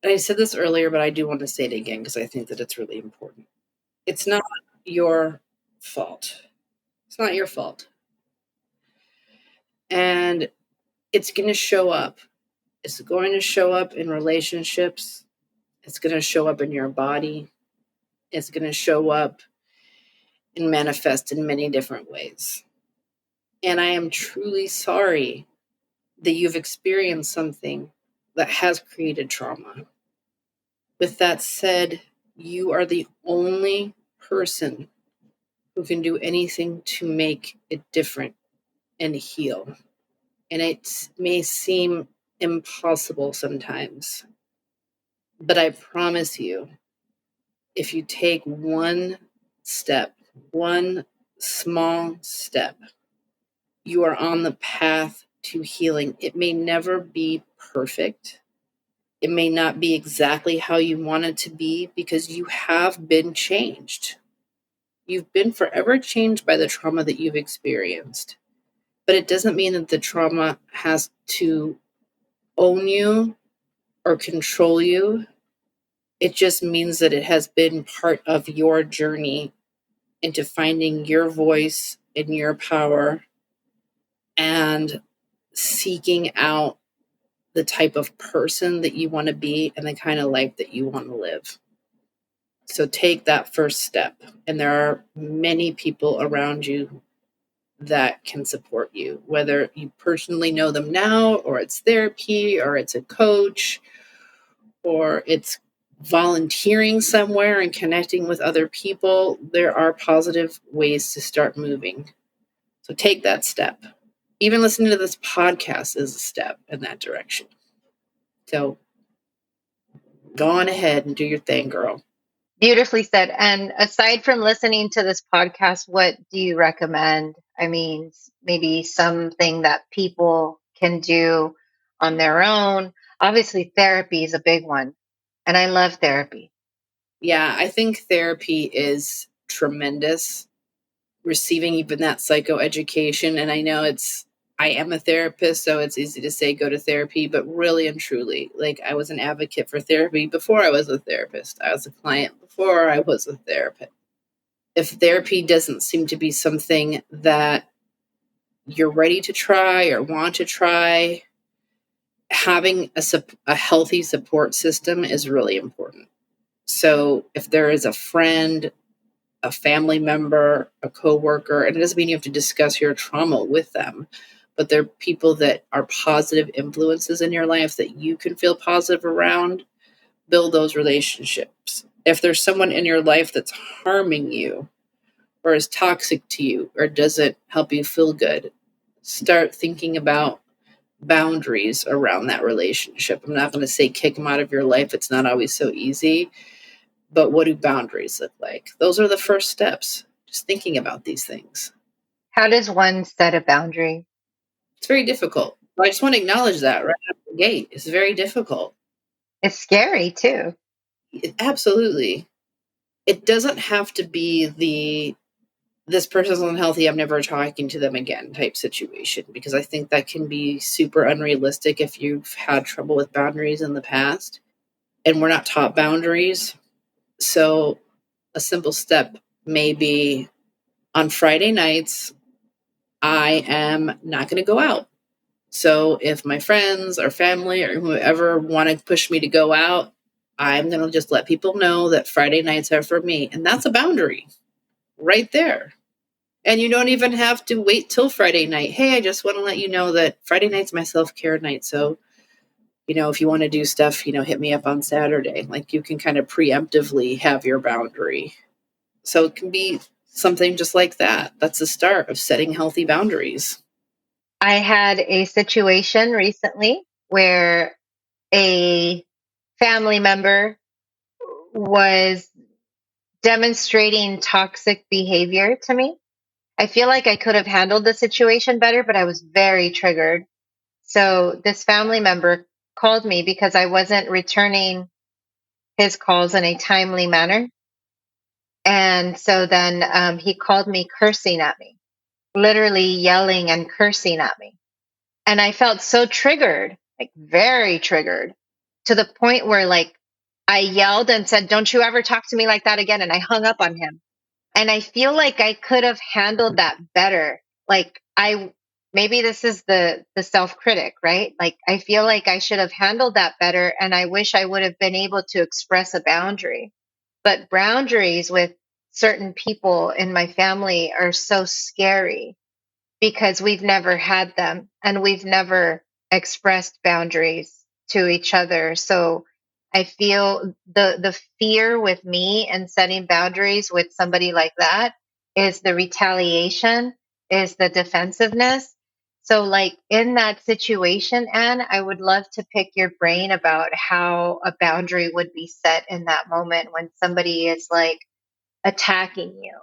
I said this earlier, but I do want to say it again because I think that it's really important. It's not your fault. It's not your fault. And it's going to show up. It's going to show up in relationships. It's going to show up in your body. It's going to show up and manifest in many different ways. And I am truly sorry that you've experienced something that has created trauma. With that said, you are the only person who can do anything to make it different and heal. And it may seem impossible sometimes, but I promise you, if you take one step, one small step, you are on the path to healing. It may never be perfect. It may not be exactly how you want it to be, because you have been changed. You've been forever changed by the trauma that you've experienced. But it doesn't mean that the trauma has to own you or control you. It just means that it has been part of your journey into finding your voice and your power and seeking out the type of person that you want to be and the kind of life that you want to live. So take that first step. And there are many people around you that can support you, whether you personally know them now, or it's therapy, or it's a coach, or it's volunteering somewhere and connecting with other people. There are positive ways to start moving. So take that step. Even listening to this podcast is a step in that direction. So go on ahead and do your thing, girl. Beautifully said. And aside from listening to this podcast, what do you recommend? I mean, maybe something that people can do on their own. Obviously, therapy is a big one. And I love therapy. Yeah, I think therapy is tremendous. Receiving even that psychoeducation, and I am a therapist, so it's easy to say go to therapy, but really and truly, like, I was an advocate for therapy before I was a therapist. I was a client before I was a therapist. If therapy doesn't seem to be something that you're ready to try or want to try, having a healthy support system is really important. So if there is a friend, a family member, a coworker, and it doesn't mean you have to discuss your trauma with them, but they're people that are positive influences in your life that you can feel positive around. Build those relationships. If there's someone in your life that's harming you or is toxic to you or doesn't help you feel good, start thinking about boundaries around that relationship. I'm not going to say kick them out of your life. It's not always so easy. But what do boundaries look like? Those are the first steps. Just thinking about these things. How does one set a boundary? It's very difficult. I just want to acknowledge that right out the gate. It's very difficult. It's scary too. Absolutely. It doesn't have to be this person's unhealthy, I'm never talking to them again type situation, because I think that can be super unrealistic if you've had trouble with boundaries in the past and we're not taught boundaries. So a simple step may be, on Friday nights, I am not going to go out. So if my friends or family or whoever want to push me to go out, I'm going to just let people know that Friday nights are for me. And that's a boundary right there. And you don't even have to wait till Friday night. Hey, I just want to let you know that Friday night's my self-care night. So, if you want to do stuff, hit me up on Saturday. Like, you can kind of preemptively have your boundary. So it can be something just like that. That's the start of setting healthy boundaries. I had a situation recently where a family member was demonstrating toxic behavior to me. I feel like I could have handled the situation better, but I was very triggered. So this family member called me because I wasn't returning his calls in a timely manner. And so then he called me cursing at me, literally yelling and cursing at me. And I felt so triggered, like very triggered, to the point where like I yelled and said, "Don't you ever talk to me like that again." And I hung up on him. And I feel like I could have handled that better. Like maybe this is the self-critic, right? Like I feel like I should have handled that better, and I wish I would have been able to express a boundary. But boundaries with certain people in my family are so scary because we've never had them and we've never expressed boundaries to each other. So I feel the fear with me and setting boundaries with somebody like that is the retaliation, is the defensiveness. So like in that situation, Anne, I would love to pick your brain about how a boundary would be set in that moment when somebody is like attacking you.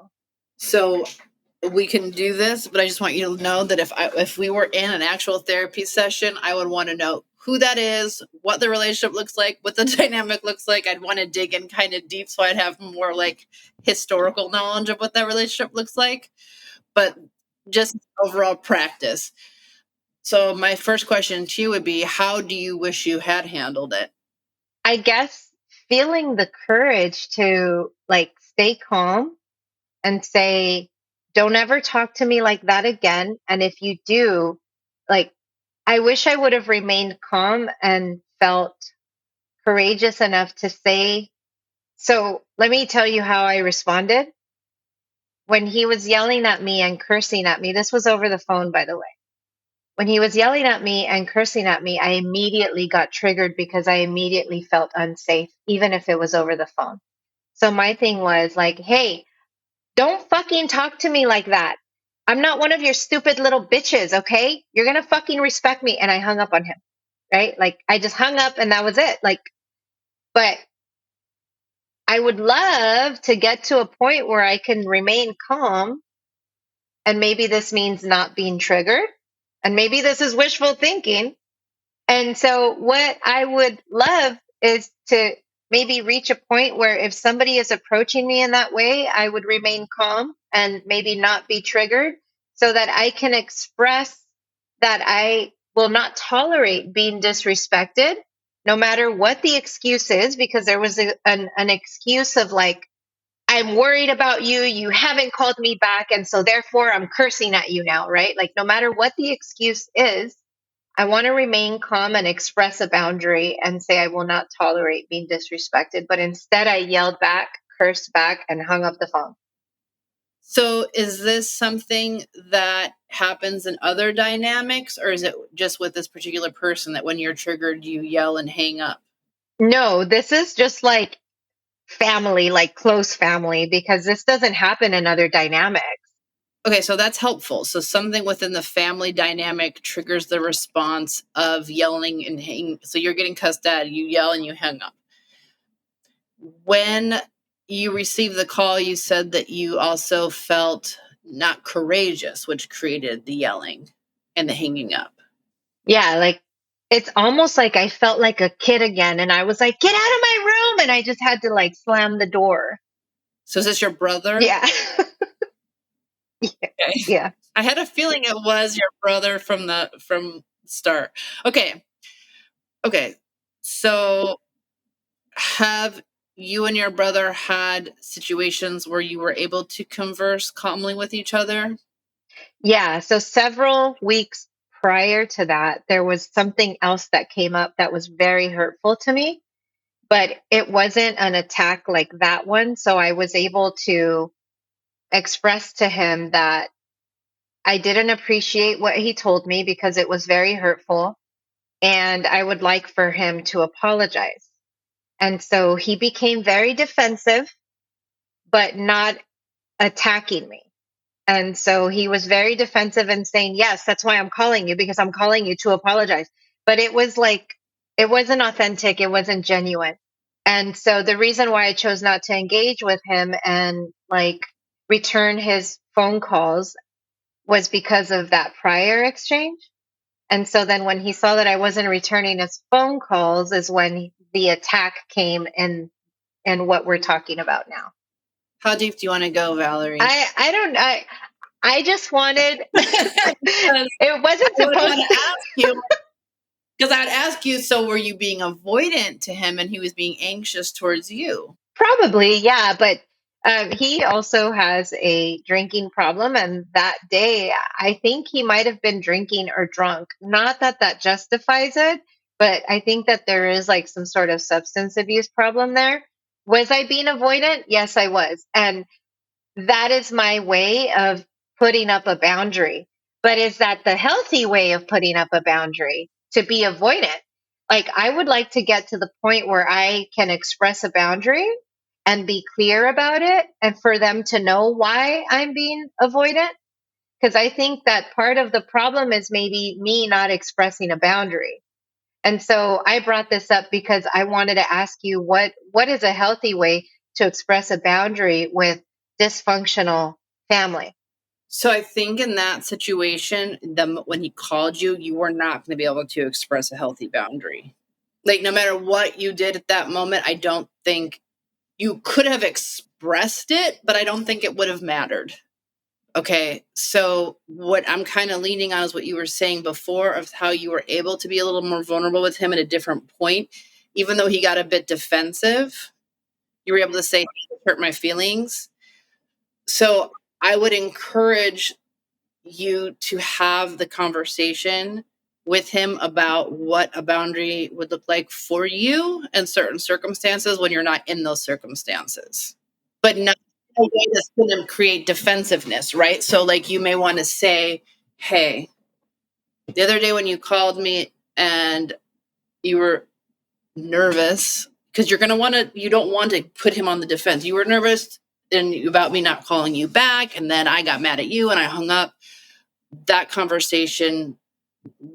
So we can do this, but I just want you to know that if we were in an actual therapy session, I would want to know who that is, what the relationship looks like, what the dynamic looks like. I'd want to dig in kind of deep so I'd have more like historical knowledge of what that relationship looks like, but just overall practice. So my first question to you would be, how do you wish you had handled it? I guess feeling the courage to like stay calm and say, "Don't ever talk to me like that again. And if you do, like, I wish I would have remained calm and felt courageous enough to say." So let me tell you how I responded. When he was yelling at me and cursing at me, this was over the phone, by the way. When he was yelling at me and cursing at me, I immediately got triggered because I immediately felt unsafe, even if it was over the phone. So my thing was like, "Hey, don't fucking talk to me like that. I'm not one of your stupid little bitches, okay? You're gonna fucking respect me." And I hung up on him, right? Like I just hung up and that was it. Like, but I would love to get to a point where I can remain calm. And maybe this means not being triggered. And maybe this is wishful thinking. And so, what I would love is to maybe reach a point where if somebody is approaching me in that way, I would remain calm and maybe not be triggered so that I can express that I will not tolerate being disrespected, no matter what the excuse is, because there was an excuse of like, "I'm worried about you. You haven't called me back. And so, therefore, I'm cursing at you now," right? Like, no matter what the excuse is, I want to remain calm and express a boundary and say I will not tolerate being disrespected. But instead, I yelled back, cursed back, and hung up the phone. So is this something that happens in other dynamics, or is it just with this particular person that when you're triggered, you yell and hang up? No, this is just like family, like close family, because this doesn't happen in other dynamics. Okay, so that's helpful. So something within the family dynamic triggers the response of yelling and hang. So you're getting cussed at, you yell and you hang up. When you received the call, you said that you also felt not courageous, which created the yelling and the hanging up. Yeah, like it's almost like I felt like a kid again, and I was like, "Get out of my room!" And I just had to like slam the door. So is this your brother? Yeah. Okay. Yeah. I had a feeling it was your brother from start. Okay. Okay. So have you and your brother had situations where you were able to converse calmly with each other? Yeah. So several weeks prior to that, there was something else that came up that was very hurtful to me, but it wasn't an attack like that one. So I was able to express to him that I didn't appreciate what he told me because it was very hurtful, and I would like for him to apologize. And so he became very defensive, but not attacking me. And so he was very defensive and saying, "Yes, that's why I'm calling you, because I'm calling you to apologize." But it was like, it wasn't authentic, it wasn't genuine. And so the reason why I chose not to engage with him and like return his phone calls was because of that prior exchange. And so then when he saw that I wasn't returning his phone calls is when the attack came in what we're talking about now. How deep do you want to go, Valerie? I don't I just wanted Because it wasn't I would supposed want to ask you, because I'd ask you, so were you being avoidant to him and he was being anxious towards you? probably, yeah, but he also has a drinking problem, and that day I think he might have been drinking or drunk. Not that that justifies it, but I think that there is like some sort of substance abuse problem there. Was I being avoidant? Yes, I was. And that is my way of putting up a boundary. But is that the healthy way of putting up a boundary to be avoidant? Like, I would like to get to the point where I can express a boundary and be clear about it, and for them to know why I'm being avoidant. Because I think that part of the problem is maybe me not expressing a boundary. And so I brought this up because I wanted to ask you what is a healthy way to express a boundary with dysfunctional family? So I think in that situation, when he called you, you were not going to be able to express a healthy boundary. Like no matter what you did at that moment, I don't think you could have expressed it, but I don't think it would have mattered. Okay, so what I'm kind of leaning on is what you were saying before of how you were able to be a little more vulnerable with him at a different point. Even though he got a bit defensive, you were able to say, "Hey, it hurt my feelings." So I would encourage you to have the conversation with him about what a boundary would look like for you in certain circumstances when you're not in those circumstances, but not in a way that's going to create defensiveness, right? So, like, you may want to say, "Hey, the other day when you called me and you were nervous," because you don't want to put him on the defense. You were nervous about me not calling you back, and then I got mad at you and I hung up. That conversation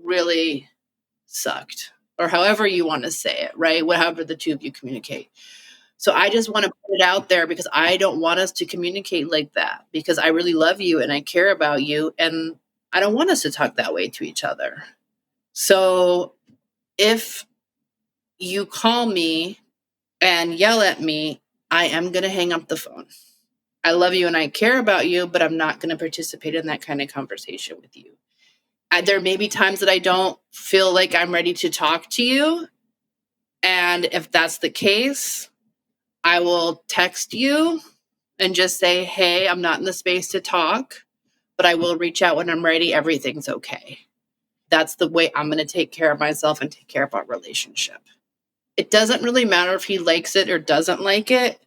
really sucked, or however you want to say it, right? However the two of you communicate. So I just want to put it out there because I don't want us to communicate like that, because I really love you and I care about you, and I don't want us to talk that way to each other. So if you call me and yell at me, I am going to hang up the phone. I love you and I care about you, but I'm not going to participate in that kind of conversation with you. There may be times that I don't feel like I'm ready to talk to you. And if that's the case, I will text you and just say, "Hey, I'm not in the space to talk, but I will reach out when I'm ready. Everything's okay." That's the way I'm going to take care of myself and take care of our relationship. It doesn't really matter if he likes it or doesn't like it.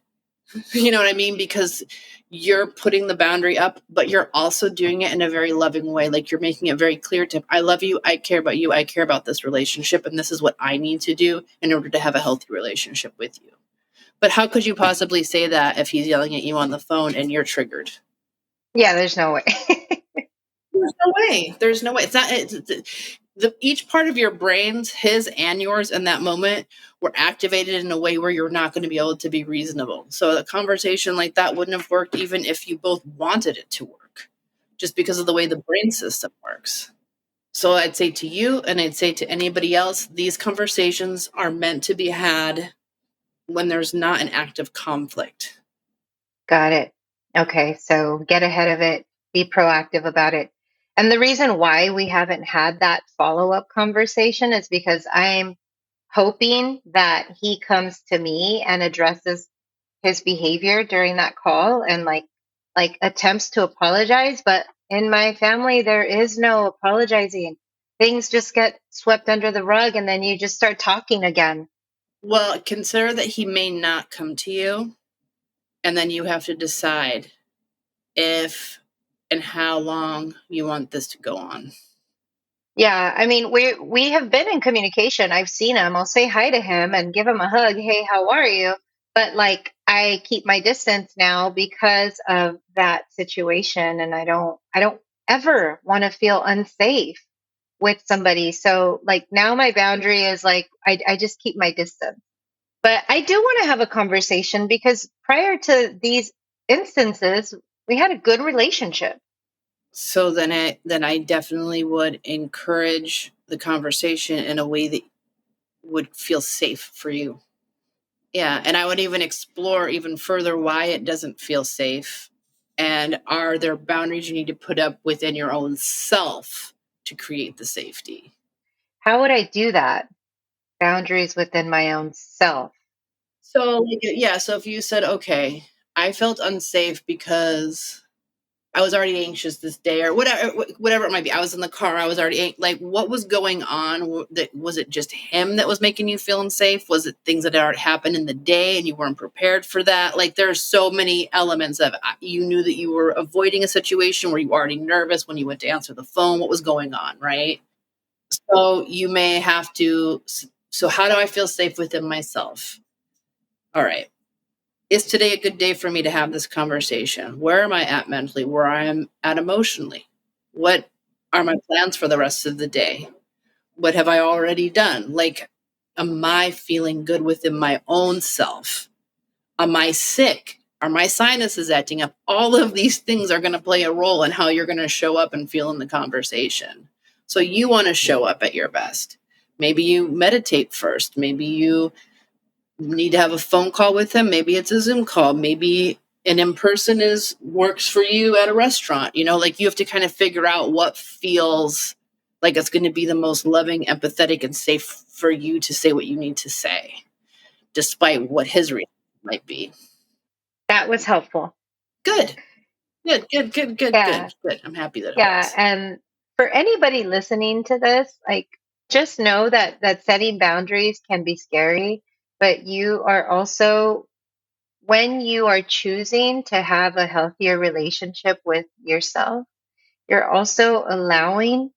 You know what I mean? Because you're putting the boundary up, but you're also doing it in a very loving way. Like you're making it very clear to him, "I love you. I care about you. I care about this relationship. And this is what I need to do in order to have a healthy relationship with you." But how could you possibly say that if he's yelling at you on the phone and you're triggered? Yeah, there's no way. There's no way. There's no way. It's not. Each part of your brains, his and yours, in that moment, were activated in a way where you're not going to be able to be reasonable. So a conversation like that wouldn't have worked even if you both wanted it to work, just because of the way the brain system works. So I'd say to you, and I'd say to anybody else, these conversations are meant to be had when there's not an active conflict. Got it. Okay, so get ahead of it, be proactive about it. And the reason why we haven't had that follow up conversation is because I'm hoping that he comes to me and addresses his behavior during that call and like attempts to apologize. But in my family, there is no apologizing. Things just get swept under the rug and then you just start talking again. Well, consider that he may not come to you, and then you have to decide if and how long you want this to go on. Yeah, I mean, we have been in communication. I've seen him. I'll say hi to him and give him a hug. Hey, how are you? But like I keep my distance now because of that situation and I don't ever want to feel unsafe with somebody. So like now my boundary is like I just keep my distance. But I do want to have a conversation because prior to these instances, we had a good relationship. So then I definitely would encourage the conversation in a way that would feel safe for you. Yeah, and I would even explore even further why it doesn't feel safe, and are there boundaries you need to put up within your own self to create the safety. How would I do that? Boundaries within my own self. So like, yeah, so if you said, okay, I felt unsafe because I was already anxious this day, or whatever it might be. I was in the car. I was already like, what was going on? That was it just him that was making you feel unsafe? Was it things that had already happened in the day and you weren't prepared for that? Like, there's so many elements of you knew that you were avoiding a situation. Were you already nervous when you went to answer the phone? What was going on, right? So you may have to. So how do I feel safe within myself? All right. Is today a good day for me to have this conversation? Where am I at mentally? Where I am at emotionally? What are my plans for the rest of the day? What have I already done? Like, am I feeling good within my own self? Am I sick? Are my sinuses acting up? All of these things are going to play a role in how you're going to show up and feel in the conversation. So you want to show up at your best. Maybe you meditate first. Maybe you need to have a phone call with him. Maybe it's a Zoom call. Maybe an in person is works for you at a restaurant. Like you have to kind of figure out what feels like it's going to be the most loving, empathetic, and safe for you to say what you need to say, despite what his reaction might be. That was helpful. Good, good, good, good, good, Yeah. good, good. I'm happy that it Yeah. was. And for anybody listening to this, like just know that setting boundaries can be scary, but you are also when you are choosing to have a healthier relationship with yourself, you're also allowing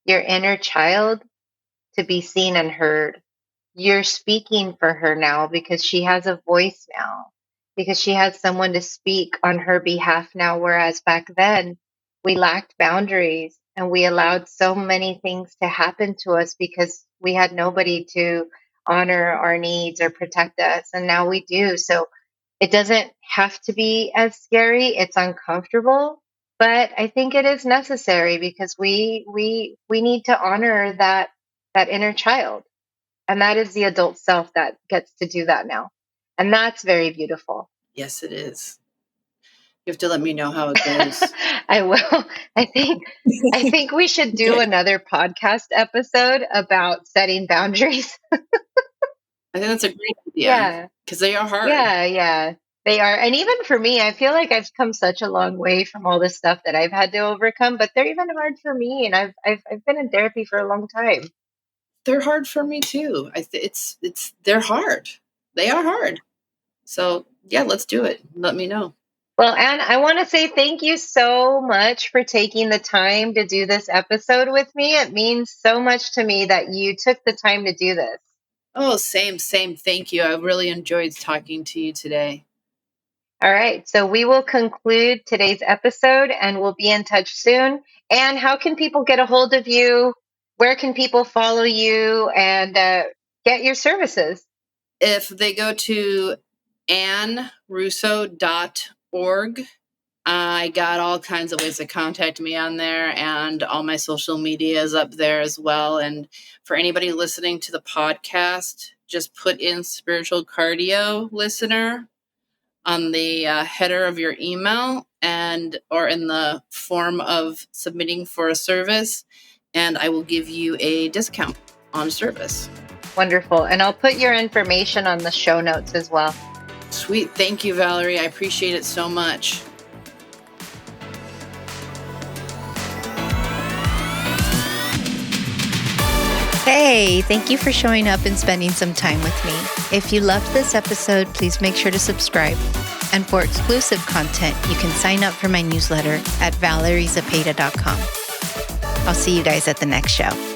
your inner child to be seen and heard. You're speaking for her now because she has a voice now, because she has someone to speak on her behalf now. Whereas back then, we lacked boundaries and we allowed so many things to happen to us because we had nobody to honor our needs or protect us. And now we do. So it doesn't have to be as scary. It's uncomfortable, but I think it is necessary because we need to honor that inner child, and that is the adult self that gets to do that now. And that's very beautiful. Yes, it is. You have to let me know how it goes. I will. I think I think we should do Okay. another podcast episode about setting boundaries. I think that's a great idea Yeah. because they are hard. Yeah, yeah. They are. And even for me, I feel like I've come such a long way from all the stuff that I've had to overcome, but they're even hard for me and I've been in therapy for a long time. They're hard for me too. They're hard. They are hard. So yeah, let's do it. Let me know. Well, Anne, I want to say thank you so much for taking the time to do this episode with me. It means so much to me that you took the time to do this. Oh, same. Thank you. I really enjoyed talking to you today. All right. So we will conclude today's episode and we'll be in touch soon. And how can people get a hold of you? Where can people follow you and get your services? If they go to annrusso.org, I got all kinds of ways to contact me on there, and all my social media is up there as well. And for anybody listening to the podcast, just put in spiritual cardio listener on the header of your email or in the form of submitting for a service, and I will give you a discount on service. Wonderful. And I'll put your information on the show notes as well. Sweet. Thank you, Valerie. I appreciate it so much. Hey, thank you for showing up and spending some time with me. If you loved this episode, please make sure to subscribe. And for exclusive content, you can sign up for my newsletter at valeriezapeta.com. I'll see you guys at the next show.